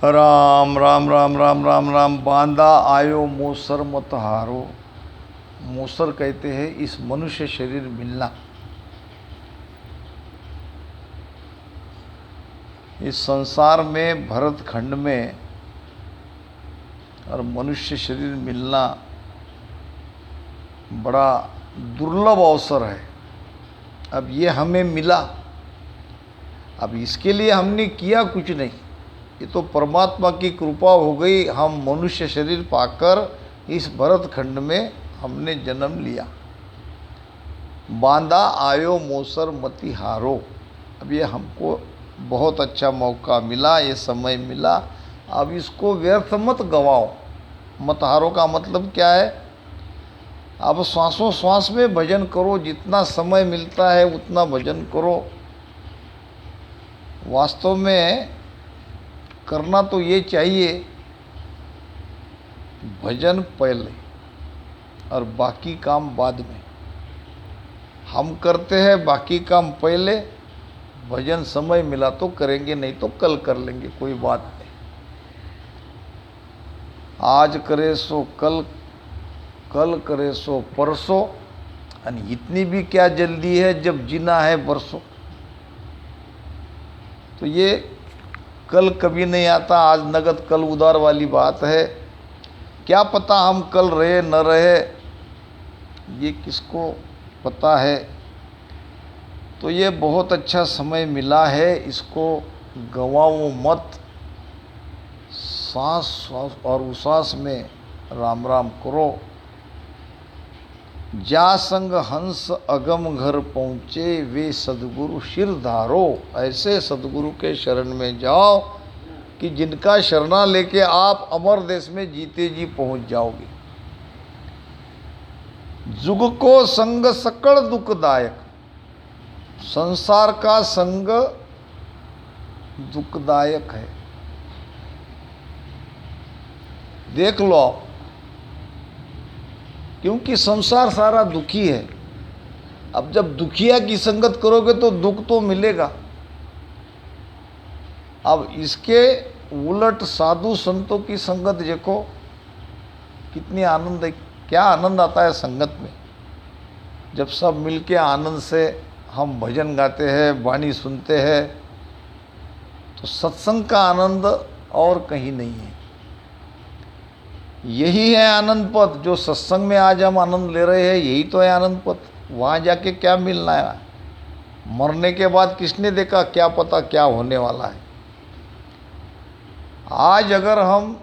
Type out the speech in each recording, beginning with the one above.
राम राम राम राम राम राम। बांदा आयो मोसर मत हारो। मोसर कहते हैं इस मनुष्य शरीर मिलना। इस संसार में भरत खंड में और मनुष्य शरीर मिलना बड़ा दुर्लभ अवसर है। अब ये हमें मिला, अब इसके लिए हमने किया कुछ नहीं, ये तो परमात्मा की कृपा हो गई। हम मनुष्य शरीर पाकर इस भरत खंड में हमने जन्म लिया। बांदा आयो मोसर मति हारो। अब ये हमको बहुत अच्छा मौका मिला, ये समय मिला, अब इसको व्यर्थ मत गवाओ। मत हारो का मतलब क्या है? अब श्वासों श्वास में भजन करो, जितना समय मिलता है उतना भजन करो। वास्तव में करना तो ये चाहिए, भजन पहले और बाकी काम बाद में। हम करते हैं बाकी काम पहले, भजन समय मिला तो करेंगे, नहीं तो कल कर लेंगे, कोई बात नहीं। आज करे सो कल, कल करे सो परसों, और इतनी भी क्या जल्दी है जब जीना है बरसों। तो ये कल कभी नहीं आता, आज नगद कल उधार वाली बात है। क्या पता हम कल रहे न रहे, ये किसको पता है। तो ये बहुत अच्छा समय मिला है, इसको गंवाओ मत। सांस श्वास और उश्वास में राम राम करो। जा संग हंस अगम घर पहुँचे, वे सद्गुरु शिर धारो। ऐसे सद्गुरु के शरण में जाओ कि जिनका शरणा लेके आप अमर देश में जीते जी पहुँच जाओगे। जुग को संग सकल दुखदायक। संसार का संग दुखदायक है, देख लो आप, क्योंकि संसार सारा दुखी है। अब जब दुखिया की संगत करोगे तो दुख तो मिलेगा। अब इसके उलट साधु संतों की संगत देखो, कितनी आनंद है, क्या आनंद आता है संगत में। जब सब मिलके आनंद से हम भजन गाते हैं, वाणी सुनते हैं, तो सत्संग का आनंद और कहीं नहीं है। यही है आनंद पथ, जो सत्संग में आज हम आनंद ले रहे हैं, यही तो है आनंद पथ। वहाँ जाके क्या मिलना है? मरने के बाद किसने देखा, क्या पता क्या होने वाला है। आज अगर हम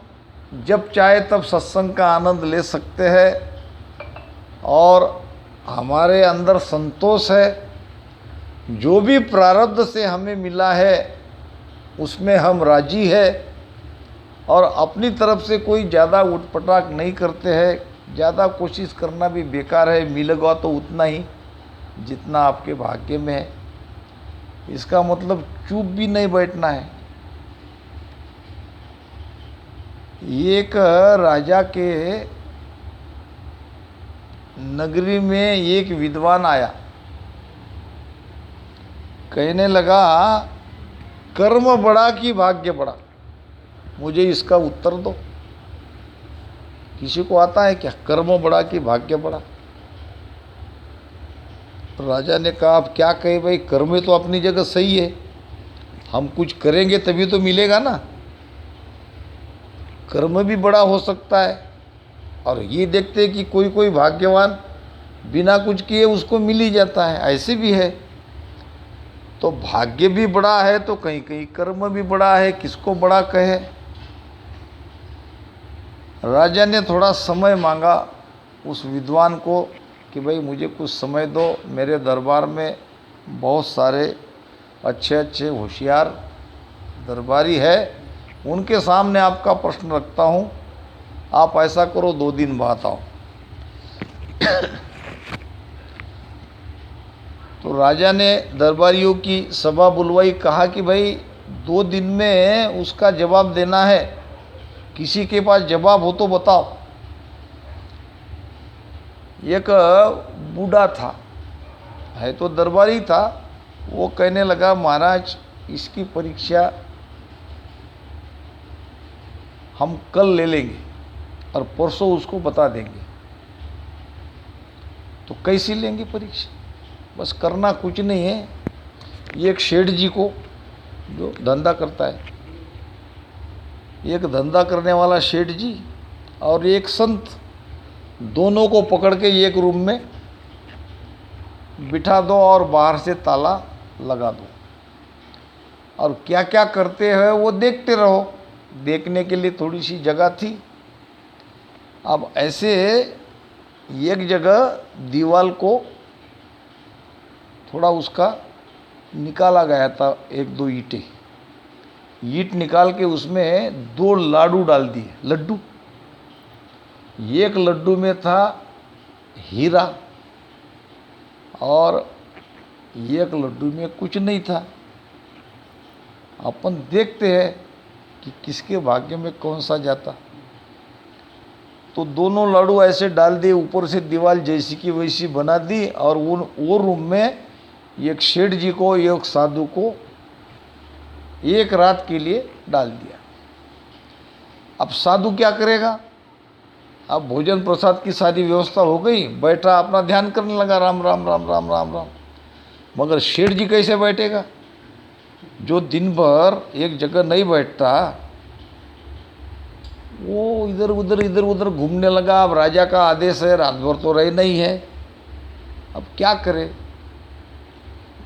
जब चाहे तब सत्संग का आनंद ले सकते हैं और हमारे अंदर संतोष है, जो भी प्रारब्ध से हमें मिला है उसमें हम राजी है, और अपनी तरफ से कोई ज़्यादा उठपटाक नहीं करते हैं। ज़्यादा कोशिश करना भी बेकार है, मिलेगा तो उतना ही जितना आपके भाग्य में है। इसका मतलब चुप भी नहीं बैठना है। एक राजा के नगरी में एक विद्वान आया, कहने लगा कर्म बड़ा कि भाग्य बड़ा, मुझे इसका उत्तर दो। किसी को आता है क्या, कर्म बड़ा कि भाग्य बड़ा? तो राजा ने कहा, आप क्या कहे भाई, कर्म तो अपनी जगह सही है, हम कुछ करेंगे तभी तो मिलेगा ना। कर्म भी बड़ा हो सकता है, और ये देखते हैं कि कोई कोई भाग्यवान बिना कुछ किए उसको मिल ही जाता है, ऐसे भी है। तो भाग्य भी बड़ा है तो कहीं कहीं कर्म भी बड़ा है, किसको बड़ा कहे। राजा ने थोड़ा समय मांगा उस विद्वान को कि भाई मुझे कुछ समय दो, मेरे दरबार में बहुत सारे अच्छे अच्छे होशियार दरबारी है, उनके सामने आपका प्रश्न रखता हूँ, आप ऐसा करो 2 दिन बाद आओ। तो राजा ने दरबारियों की सभा बुलवाई, कहा कि भाई 2 दिन में उसका जवाब देना है, किसी के पास जवाब हो तो बताओ। एक बूढ़ा था, है तो दरबारी था, वो कहने लगा महाराज इसकी परीक्षा हम कल ले लेंगे और परसों उसको बता देंगे। तो कैसी लेंगे परीक्षा? बस करना कुछ नहीं है। एक सेठ जी को जो धंधा करता है, एक धंधा करने वाला सेठ जी और एक संत, दोनों को पकड़ के एक रूम में बिठा दो और बाहर से ताला लगा दो, और क्या क्या करते हैं वो देखते रहो। देखने के लिए थोड़ी सी जगह थी। अब ऐसे एक जगह दीवार को थोड़ा उसका निकाला गया था, एक दो ईंट निकाल के उसमें 2 लाडू डाल दिए, लड्डू। एक लड्डू में था हीरा और एक लड्डू में कुछ नहीं था। अपन देखते हैं कि किसके भाग्य में कौन सा जाता। तो दोनों लाडू ऐसे डाल दिए, ऊपर से दीवार जैसी की वैसी बना दी, और वो रूम में एक सेठ जी को, एक साधु को एक रात के लिए डाल दिया। अब साधु क्या करेगा? अब भोजन प्रसाद की सारी व्यवस्था हो गई, बैठा अपना ध्यान करने लगा, राम राम राम राम राम राम। मगर सेठ जी कैसे बैठेगा? जो दिन भर एक जगह नहीं बैठता, वो इधर उधर घूमने लगा। अब राजा का आदेश है, रात भर तो रहे नहीं है, अब क्या करे?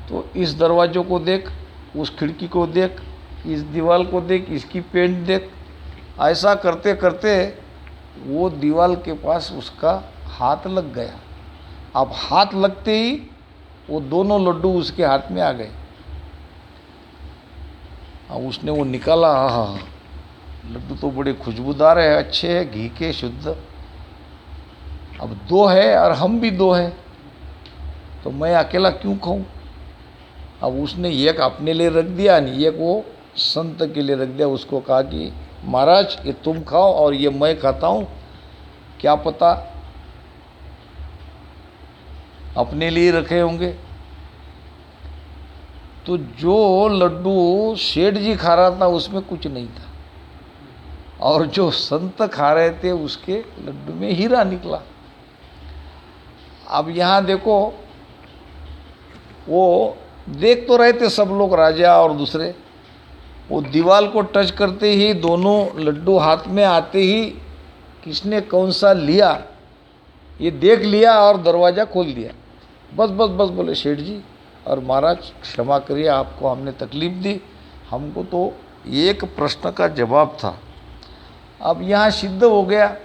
तो इस दरवाज़ों को देख, उस खिड़की को देख, इस दीवार को देख, इसकी पेंट देख। ऐसा करते करते वो दीवार के पास उसका हाथ लग गया। अब हाथ लगते ही वो दोनों लड्डू उसके हाथ में आ गए। अब उसने वो निकाला, हाँ, लड्डू तो बड़े खुशबूदार है, अच्छे हैं, घी के, शुद्ध। अब 2 है और हम भी 2 हैं, तो मैं अकेला क्यों खाऊं? अब उसने एक अपने लिए रख दिया, नहीं एक वो संत के लिए रख दिया। उसको कहा कि महाराज ये तुम खाओ और ये मैं खाता हूँ, क्या पता अपने लिए रखे होंगे। तो जो लड्डू सेठ जी खा रहा था उसमें कुछ नहीं था, और जो संत खा रहे थे उसके लड्डू में हीरा निकला। अब यहाँ देखो, वो देख तो रहे थे सब लोग, राजा और दूसरे। वो दीवार को टच करते ही, दोनों लड्डू हाथ में आते ही, किसने कौन सा लिया ये देख लिया और दरवाज़ा खोल दिया। बस बस बस बोले सेठ जी और महाराज क्षमा करिए, आपको हमने तकलीफ़ दी, हमको तो एक प्रश्न का जवाब था। अब यहाँ सिद्ध हो गया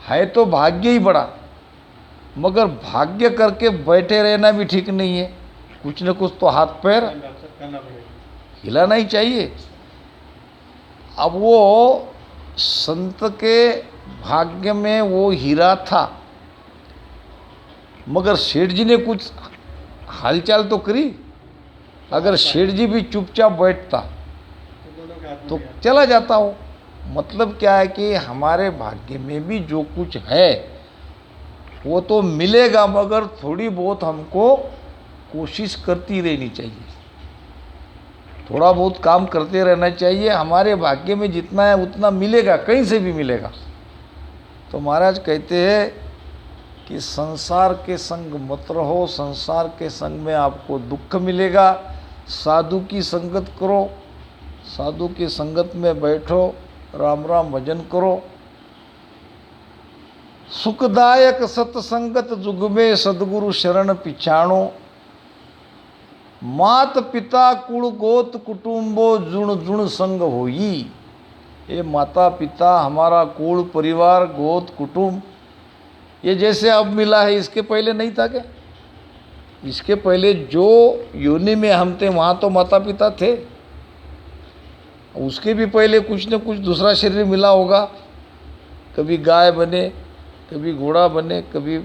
है तो भाग्य ही बड़ा, मगर भाग्य करके बैठे रहना भी ठीक नहीं है। कुछ न कुछ तो हाथ पैर हिलाना ही चाहिए। अब वो संत के भाग्य में वो हीरा था, मगर सेठ जी ने कुछ हालचाल तो करी। अगर सेठ जी भी चुपचाप बैठता तो चला जाता हो। मतलब क्या है कि हमारे भाग्य में भी जो कुछ है वो तो मिलेगा, मगर थोड़ी बहुत हमको कोशिश करती रहनी चाहिए, थोड़ा बहुत काम करते रहना चाहिए। हमारे भाग्य में जितना है उतना मिलेगा, कहीं से भी मिलेगा। तो महाराज कहते हैं कि संसार के संग मत रहो, संसार के संग में आपको दुख मिलेगा। साधु की संगत करो, साधु की संगत में बैठो, राम राम भजन करो। सुखदायक सत्संगत जुग में सदगुरु शरण पिछाणो। मात पिता कुल गोत कुटुंबो जुण जुण संग होई। ये माता पिता, हमारा कुल परिवार, गोत कुटुंब, ये जैसे अब मिला है, इसके पहले नहीं था क्या? इसके पहले जो योनि में हम थे वहाँ तो माता पिता थे, उसके भी पहले कुछ न कुछ दूसरा शरीर मिला होगा। कभी गाय बने, कभी घोड़ा बने, कभी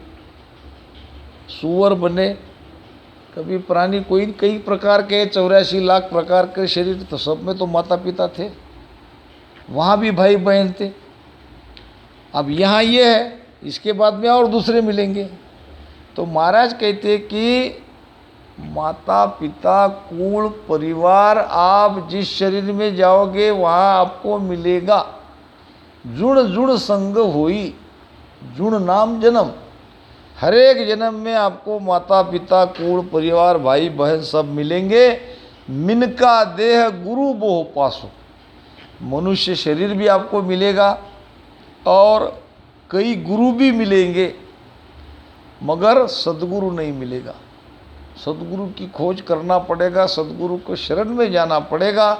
सूअर बने, कभी प्राणी, कोई कई प्रकार के 84 लाख प्रकार के शरीर, तो सब में तो माता पिता थे, वहाँ भी भाई बहन थे। अब यहाँ ये है, इसके बाद में और दूसरे मिलेंगे। तो महाराज कहते कि माता पिता कुल परिवार, आप जिस शरीर में जाओगे वहाँ आपको मिलेगा। जुण जुण संग होई, जुण नाम जन्म। हर एक जन्म में आपको माता पिता कुल परिवार भाई बहन सब मिलेंगे। मिनका देह गुरु बोह पासो, मनुष्य शरीर भी आपको मिलेगा और कई गुरु भी मिलेंगे, मगर सद्गुरु नहीं मिलेगा। सद्गुरु की खोज करना पड़ेगा, सद्गुरु को शरण में जाना पड़ेगा।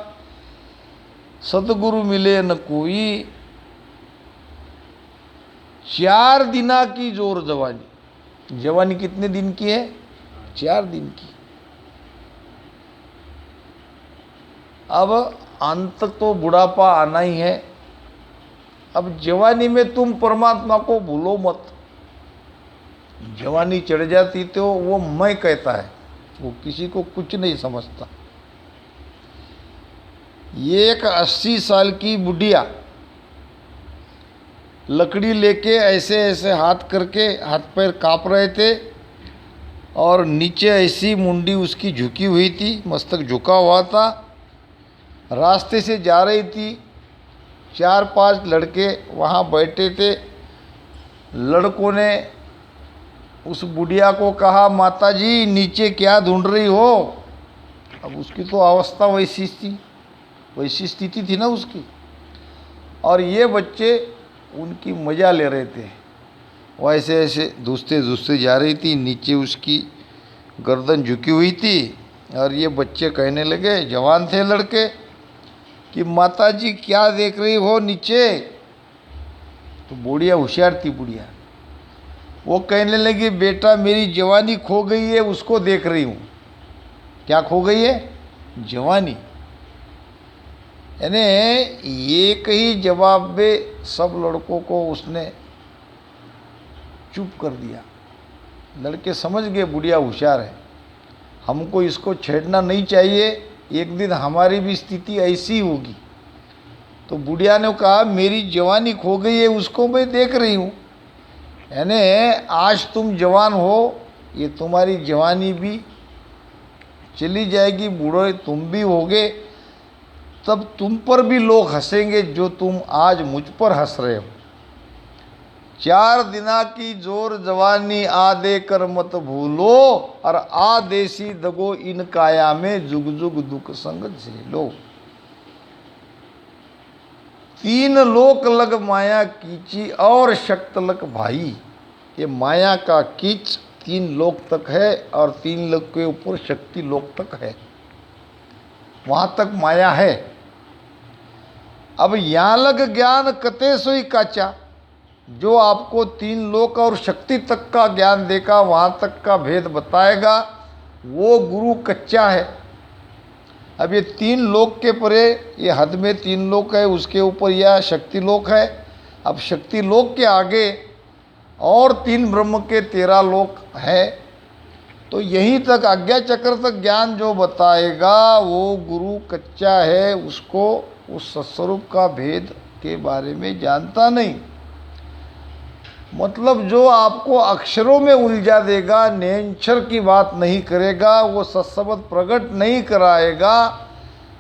सद्गुरु मिले न कोई, 4 दिना की जोर जवानी। जवानी कितने दिन की है? 4 दिन की। अब अंत तो बुढ़ापा आना ही है। अब जवानी में तुम परमात्मा को भूलो मत। जवानी चढ़ जाती तो वो मैं कहता है, वो किसी को कुछ नहीं समझता। ये एक 80 साल की बुढ़िया लकड़ी लेके ऐसे ऐसे हाथ करके, हाथ पैर काँप रहे थे और नीचे ऐसी मुंडी उसकी झुकी हुई थी, मस्तक झुका हुआ था। रास्ते से जा रही थी, 4-5 लड़के वहाँ बैठे थे। लड़कों ने उस बुढ़िया को कहा, माता जी नीचे क्या ढूंढ रही हो? अब उसकी तो अवस्था वैसी थी, वैसी स्थिति थी ना उसकी। और ये बच्चे उनकी मज़ा ले रहे थे। वो ऐसे ऐसे धूसते धूसते जा रही थी, नीचे उसकी गर्दन झुकी हुई थी। और ये बच्चे कहने लगे, जवान थे लड़के, कि माता जी क्या देख रही हो नीचे? तो बुढ़िया होशियार थी बुढ़िया, वो कहने लगी, बेटा मेरी जवानी खो गई है, उसको देख रही हूँ। क्या खो गई है? जवानी। यानी एक ही जवाब में सब लड़कों को उसने चुप कर दिया। लड़के समझ गए बुढ़िया होशियार है, हमको इसको छेड़ना नहीं चाहिए, एक दिन हमारी भी स्थिति ऐसी होगी। तो बुढ़िया ने कहा, मेरी जवानी खो गई है, उसको मैं देख रही हूँ। यानी आज तुम जवान हो, ये तुम्हारी जवानी भी चली जाएगी, बूढ़े तुम भी होगे, तब तुम पर भी लोग हंसेंगे जो तुम आज मुझ पर हंस रहे हो। 4 दिना की जोर जवानी आदे कर मत भूलो, और आदेसी दगो इन काया में जुग जुग दुख संग झेलो। 3 लोक लग माया कीची और शक्त लक भाई। ये माया का कीच 3 लोक तक है और 3 लोक के ऊपर शक्ति लोक तक है, वहाँ तक माया है। अब यहाँ लग ज्ञान कते सोई काचा, जो आपको 3 लोक और शक्ति तक का ज्ञान देगा, वहाँ तक का भेद बताएगा, वो गुरु कच्चा है। अब ये 3 लोक के परे, ये हद में 3 लोक है, उसके ऊपर यह शक्ति लोक है। अब शक्ति लोक के आगे और 3 ब्रह्म के 13 लोक है। तो यहीं तक आज्ञा चक्र तक ज्ञान जो बताएगा वो गुरु कच्चा है, उसको उस सत्स्वरूप का भेद के बारे में जानता नहीं। मतलब जो आपको अक्षरों में उलझा देगा, निरंतर की बात नहीं करेगा, वो सत्सबद प्रकट नहीं कराएगा,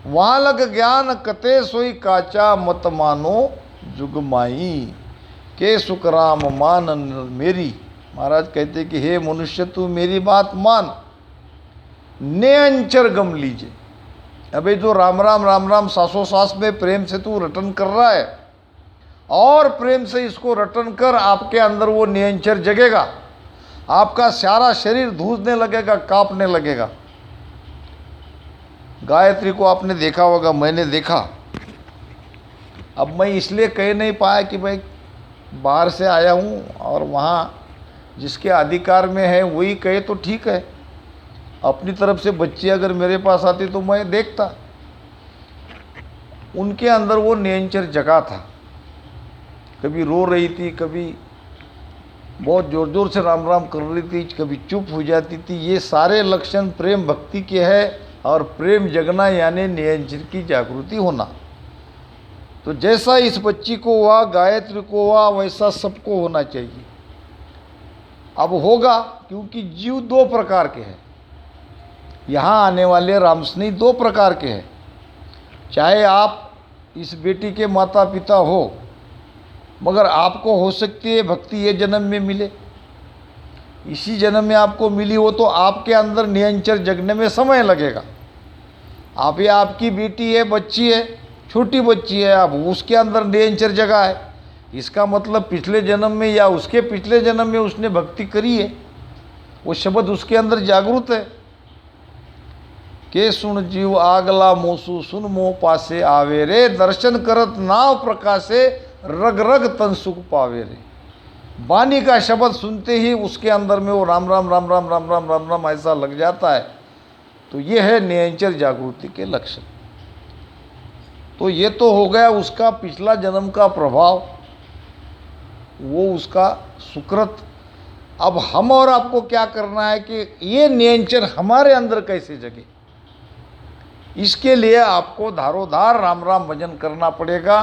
वहाँ लग ज्ञान कते सोई काचा मत मानो जुगमाई के सुखराम मान मेरी। महाराज कहते कि हे मनुष्य तू मेरी बात मान, निरंतर गम लीजिए। अबे जो राम राम सासों सास में प्रेम से तू रटन कर रहा है, और प्रेम से इसको रटन कर, आपके अंदर वो निरंतर जगेगा, आपका सारा शरीर धूसने लगेगा, कांपने लगेगा। गायत्री को आपने देखा होगा, मैंने देखा। अब मैं इसलिए कह नहीं पाया कि भाई बाहर से आया हूँ और वहाँ जिसके अधिकार में है वही कहे तो ठीक है। अपनी तरफ से बच्ची अगर मेरे पास आती तो मैं देखता। उनके अंदर वो निरंतर जगा था, कभी रो रही थी, कभी बहुत ज़ोर ज़ोर से राम राम कर रही थी, कभी चुप हो जाती थी। ये सारे लक्षण प्रेम भक्ति के है, और प्रेम जगना यानी निरंतर की जागृति होना। तो जैसा इस बच्ची को हुआ, गायत्री को हुआ, वैसा सबको होना चाहिए। अब होगा, क्योंकि जीव 2 प्रकार के हैं। यहाँ आने वाले रामस्नेही 2 प्रकार के हैं। चाहे आप इस बेटी के माता पिता हो, मगर आपको हो सकती है भक्ति ये जन्म में मिले, इसी जन्म में आपको मिली हो तो आपके अंदर निरंतर जगने में समय लगेगा। आप ये आपकी बेटी है, बच्ची है, छोटी बच्ची है, अब उसके अंदर निरंतर जगह है, इसका मतलब पिछले जन्म में या उसके पिछले जन्म में उसने भक्ति करी है, वो शब्द उसके अंदर जागृत है। के सुन जीव आगला मोसू सुन मोह पासे आवे रे, दर्शन करत नाव प्रकाशे रग रग तन सुख पावे रे। वाणी का शब्द सुनते ही उसके अंदर में वो राम राम राम राम राम राम राम राम ऐसा लग जाता है। तो ये है निरंतर जागृति के लक्षण। तो ये तो हो गया उसका पिछला जन्म का प्रभाव, वो उसका सुकृत। अब हम और आपको क्या करना है कि ये निरंतर हमारे अंदर कैसे जगे, इसके लिए आपको धारोधार राम राम भजन करना पड़ेगा,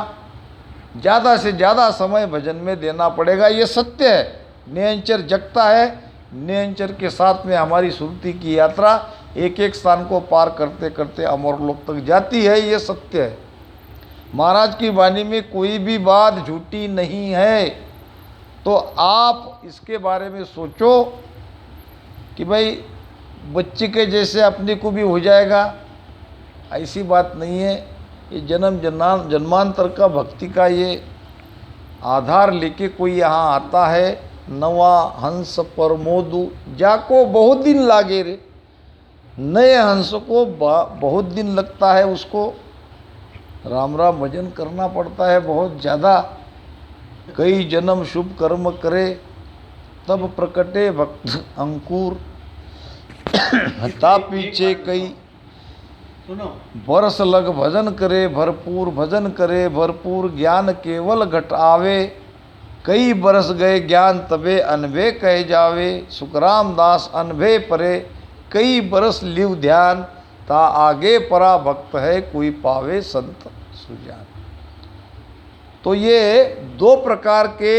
ज़्यादा से ज़्यादा समय भजन में देना पड़ेगा। ये सत्य है, निरंतर जगता है। निरंतर के साथ में हमारी सुरती की यात्रा एक एक स्थान को पार करते करते अमरलोक तक जाती है, ये सत्य है। महाराज की वाणी में कोई भी बात झूठी नहीं है। तो आप इसके बारे में सोचो कि भाई बच्चे के जैसे अपने को भी हो जाएगा, ऐसी बात नहीं है। ये जन्मांतर का भक्ति का ये आधार लेके कोई यहाँ आता है। नवा हंस पर मोदू जाको बहुत दिन लागे रे, नए हंस को बहुत दिन लगता है, उसको राम राम भजन करना पड़ता है बहुत ज़्यादा। कई जन्म शुभ कर्म करे तब प्रकटे भक्त अंकुर, ता पीछे कई बरस लग भजन करे भरपूर, भजन करे भरपूर ज्ञान केवल घट आवे। कई बरस गए ज्ञान तबे अनभे कहे जावे, सुखराम दास अनभे परे कई बरस लिव ध्यान, ता आगे परा भक्त है कोई पावे संत सुजान। तो ये दो प्रकार के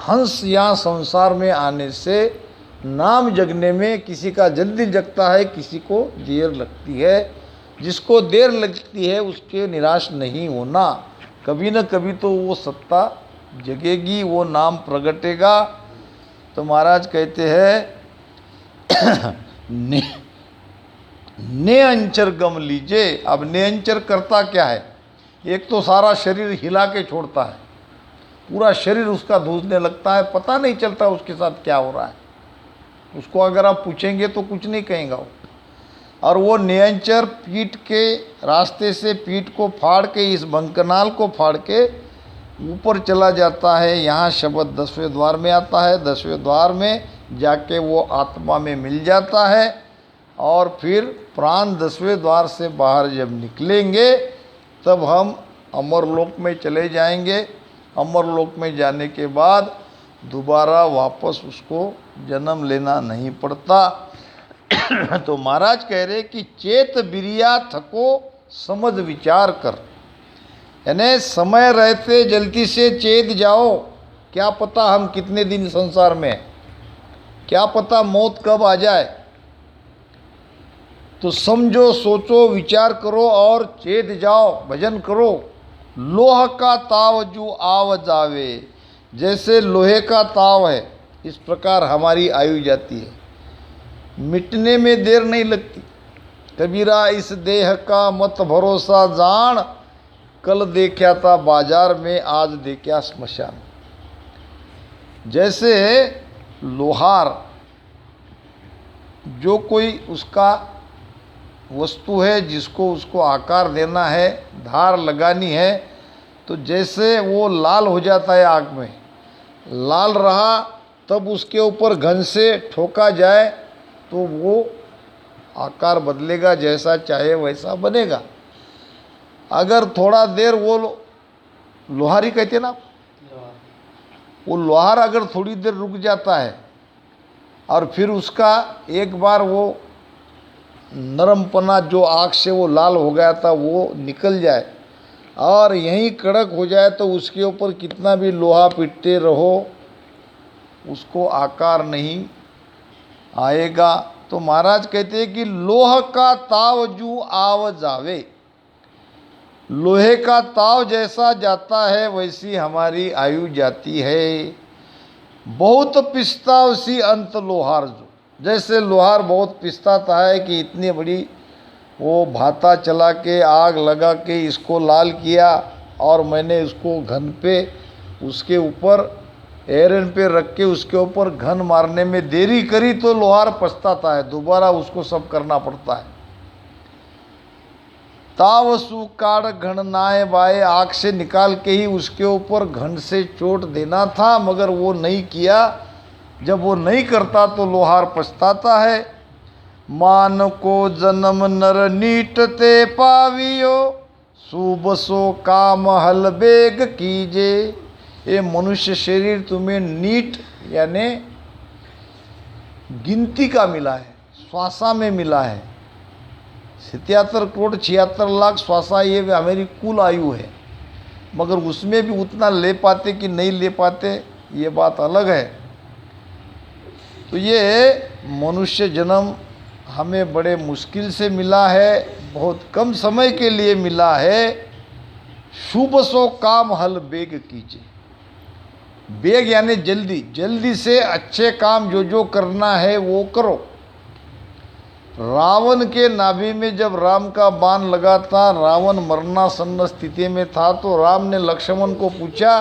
हंस यहाँ संसार में आने से नाम जगने में किसी का जल्दी जगता है, किसी को देर लगती है। जिसको देर लगती है उसके निराश नहीं होना, कभी न कभी तो वो सत्ता जगेगी, वो नाम प्रगटेगा। तो महाराज कहते हैं ने अंचर गम लीजिए। अब ने अंचर करता क्या है, एक तो सारा शरीर हिला के छोड़ता है, पूरा शरीर उसका धूसने लगता है, पता नहीं चलता उसके साथ क्या हो रहा है। उसको अगर आप पूछेंगे तो कुछ नहीं कहेगा वो। और वो नियंचर पीठ के रास्ते से पीठ को फाड़ के, इस बंकनाल को फाड़ के ऊपर चला जाता है। यहाँ शब्द 10वें द्वार में आता है, 10वें द्वार में जाके वो आत्मा में मिल जाता है। और फिर प्राण 10वें द्वार से बाहर जब निकलेंगे तब हम अमरलोक में चले जाएंगे। अमरलोक में जाने के बाद दोबारा वापस उसको जन्म लेना नहीं पड़ता। तो महाराज कह रहे कि चेत बिरिया थको समझ विचार कर, यानी समय रहते जल्दी से चेत जाओ। क्या पता हम कितने दिन संसार में, क्या पता मौत कब आ जाए। तो समझो, सोचो, विचार करो और चेत जाओ, भजन करो। लोह का ताव जो आव जावे, जैसे लोहे का ताव है इस प्रकार हमारी आयु जाती है, मिटने में देर नहीं लगती। कबीरा इस देह का मत भरोसा जान, कल देखा था बाजार में आज देखा स्मशान। जैसे लोहार जो कोई उसका वस्तु है जिसको उसको आकार देना है, धार लगानी है, तो जैसे वो लाल हो जाता है आग में, लाल रहा तब उसके ऊपर घन से ठोका जाए तो वो आकार बदलेगा, जैसा चाहे वैसा बनेगा। अगर थोड़ा देर वो लोहारी कहते हैं ना, वो लोहार अगर थोड़ी देर रुक जाता है और फिर उसका एक बार वो नरमपना जो आग से वो लाल हो गया था वो निकल जाए और यहीं कड़क हो जाए तो उसके ऊपर कितना भी लोहा पीटते रहो उसको आकार नहीं आएगा। तो महाराज कहते हैं कि लोह का ताव जू आव जावे, लोहे का ताव जैसा जाता है वैसी हमारी आयु जाती है। बहुत पिस्तावसी अंत लोहार जो, जैसे लोहार बहुत पिस्ताता है कि इतनी बड़ी वो भाता चला के आग लगा के इसको लाल किया और मैंने उसको घन पे उसके ऊपर एरन पे रख के उसके ऊपर घन मारने में देरी करी तो लोहार पछताता है, दोबारा उसको सब करना पड़ता है। तावसु काड़ घन नाए बाए, आग से निकाल के ही उसके ऊपर घन से चोट देना था, मगर वो नहीं किया। जब वो नहीं करता तो लोहार पछताता है। मान को जन्म नर नीटते पावियो, सुबसो काम हल बेग कीजे। ये मनुष्य शरीर तुम्हें नीट यानी गिनती का मिला है, श्वासा में मिला है। 77 करोड़ 76 लाख श्वासा ये हमारी कुल आयु है, मगर उसमें भी उतना ले पाते कि नहीं ले पाते ये बात अलग है। तो ये मनुष्य जन्म हमें बड़े मुश्किल से मिला है, बहुत कम समय के लिए मिला है। शुभ सो काम हल बेग कीजिए। बेग यानी जल्दी, जल्दी से अच्छे काम जो जो करना है वो करो। रावण के नाभि में जब राम का बाण लगा था, रावण मरणासन्न स्थिति में था, तो राम ने लक्ष्मण को पूछा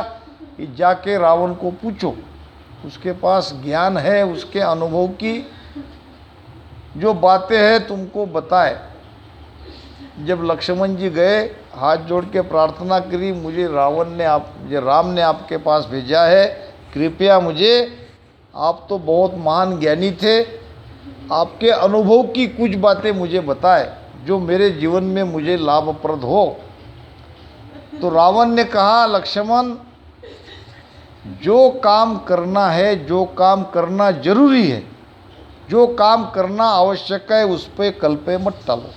कि जाके रावण को पूछो, उसके पास ज्ञान है, उसके अनुभव की जो बातें हैं तुमको बताए। जब लक्ष्मण जी गए, हाथ जोड़ के प्रार्थना करी, मुझे राम ने आपके पास भेजा है, कृपया मुझे, आप तो बहुत महान ज्ञानी थे, आपके अनुभव की कुछ बातें मुझे बताए जो मेरे जीवन में मुझे लाभप्रद हो। तो रावण ने कहा, लक्ष्मण जो काम करना है, जो काम करना जरूरी है, जो काम करना आवश्यक है, उस पर कल पे मत टालो,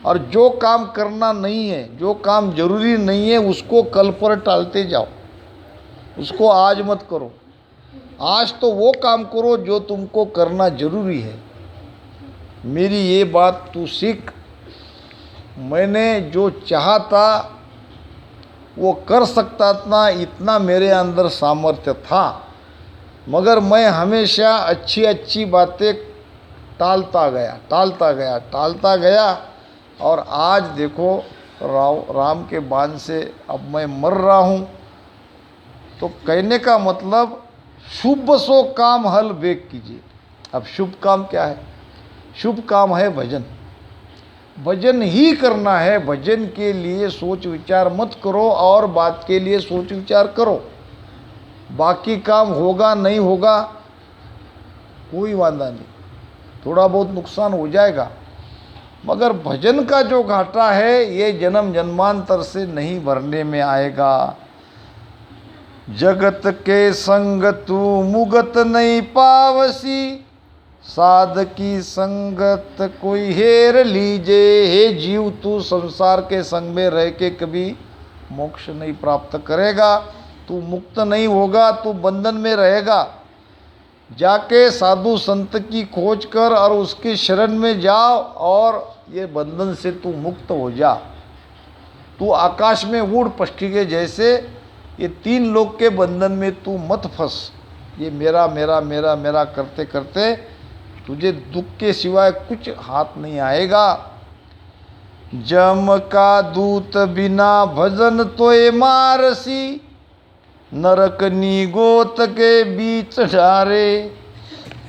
और जो काम करना नहीं है, जो काम जरूरी नहीं है, उसको कल पर टालते जाओ, उसको आज मत करो। आज तो वो काम करो जो तुमको करना जरूरी है। मेरी ये बात तू सीख। मैंने जो चाहा था वो कर सकता था, इतना मेरे अंदर सामर्थ्य था, मगर मैं हमेशा अच्छी अच्छी बातें टालता गया, और आज देखो राम के बाण से अब मैं मर रहा हूँ। तो कहने का मतलब शुभ सो काम हल बेग कीजिए। अब शुभ काम क्या है? शुभ काम है भजन। भजन ही करना है। भजन के लिए सोच विचार मत करो, और बात के लिए सोच विचार करो। बाकी काम होगा नहीं होगा कोई वादा नहीं, थोड़ा बहुत नुकसान हो जाएगा, मगर भजन का जो घाटा है ये जन्म जन्मांतर से नहीं भरने में आएगा। जगत के संग तू मुगत नहीं पावसी, साध की संगत कोई हेर लीजे। हे जीव, तू संसार के संग में रह के कभी मोक्ष नहीं प्राप्त करेगा, तू मुक्त नहीं होगा, तू बंधन में रहेगा। जाके साधु संत की खोज कर और उसकी शरण में जाओ, और ये बंधन से तू मुक्त हो जा। तू आकाश में उड़ पक्षी के जैसे, ये 3 लोक के बंधन में तू मत फंस। ये मेरा मेरा मेरा मेरा करते करते तुझे दुख के सिवाय कुछ हाथ नहीं आएगा। जम का दूत बिना भजन तोय मारसी, नरक निगोत के बीच डारे।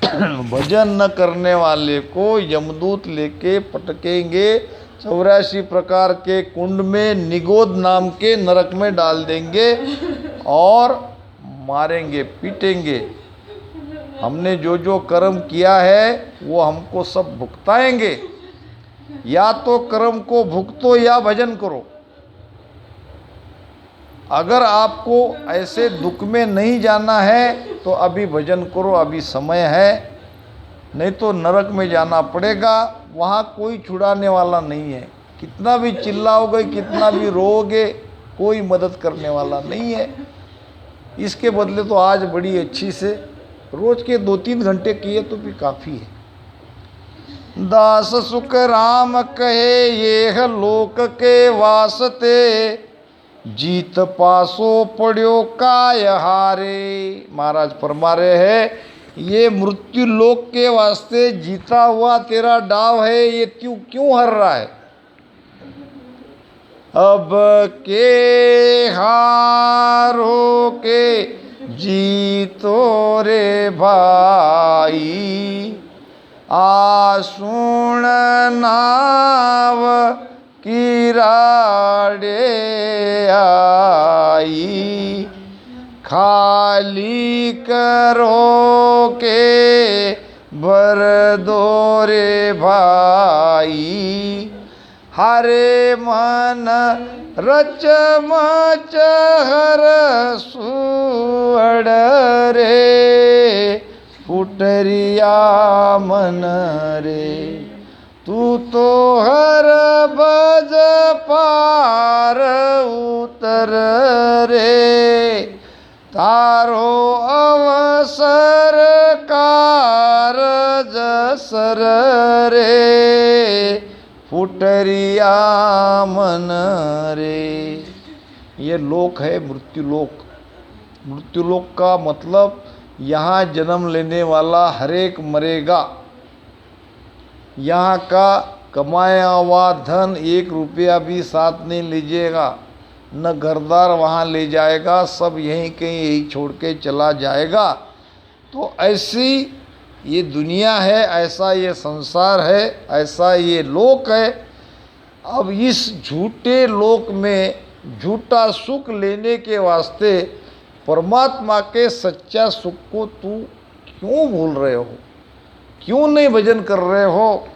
भजन न करने वाले को यमदूत लेके पटकेंगे, 84 प्रकार के कुंड में, निगोद नाम के नरक में डाल देंगे और मारेंगे, पीटेंगे। हमने जो जो कर्म किया है वो हमको सब भुगताएंगे। या तो कर्म को भुगतो या भजन करो। अगर आपको ऐसे दुख में नहीं जाना है तो अभी भजन करो, अभी समय है, नहीं तो नरक में जाना पड़ेगा। वहाँ कोई छुड़ाने वाला नहीं है। कितना भी चिल्लाओगे, कितना भी रोओगे, कोई मदद करने वाला नहीं है। इसके बदले तो आज बड़ी अच्छी से रोज़ के 2-3 घंटे किए तो भी काफ़ी है। दास सुख राम कहे येह लोक के वास्ते, जीत पासो पड़ियो काय हारे। महाराज फरमा रहे हैं ये मृत्यु लोक के वास्ते जीता हुआ तेरा डाव है, ये क्यों हर रहा है। अब के हारो के जीतो रे भाई, आसुण नाव किराड़े आई, खाली करो के भर दो रे भाई, हरे मन रच मच हर सुअड़ रे, फुटरिया मन रे, तू तो हर बज पार उतर रे, तारो अवसर कारज सर रे, फुटरिया मन रे। ये लोक है मृत्युलोक। मृत्युलोक का मतलब यहाँ जन्म लेने वाला हर एक मरेगा। यहाँ का कमाया हुआ धन 1 रुपया भी साथ नहीं लीजिएगा, न घरदार वहाँ ले जाएगा, सब यहीं कहीं यही छोड़ के चला जाएगा। तो ऐसी ये दुनिया है, ऐसा ये संसार है, ऐसा ये लोक है। अब इस झूठे लोक में झूठा सुख लेने के वास्ते परमात्मा के सच्चा सुख को तू क्यों भूल रहे हो, क्यों नहीं भजन कर रहे हो।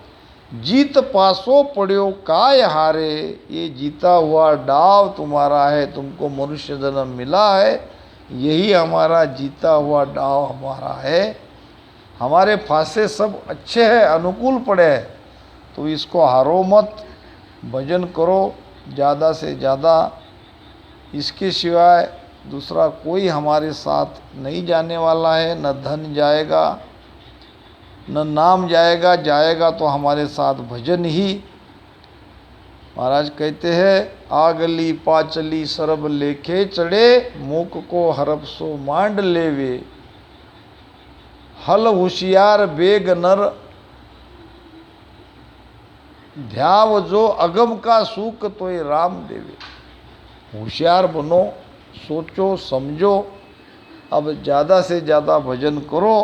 जीत पासो पड़ियो काय हारे, ये जीता हुआ डाव तुम्हारा है, तुमको मनुष्य जन्म मिला है, यही हमारा जीता हुआ डाव हमारा है। हमारे फांसे सब अच्छे हैं, अनुकूल पड़े हैं, तो इसको हारो मत, भजन करो ज़्यादा से ज़्यादा। इसके सिवाय दूसरा कोई हमारे साथ नहीं जाने वाला है, न धन जाएगा न नाम जाएगा, जाएगा तो हमारे साथ भजन ही। महाराज कहते हैं आगली पाचली सरब लेखे चढ़े, मूक को हरप सो मांड लेवे, हल होशियार बेग नर, ध्याव जो अगम का सूख तो ये राम देवे। होशियार बनो, सोचो समझो, अब ज़्यादा से ज़्यादा भजन करो,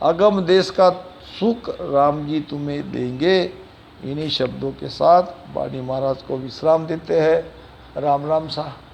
अगम देश का सुख राम जी तुम्हें देंगे। इन्हीं शब्दों के साथ वाणी महाराज को विश्राम देते हैं। राम राम साहब।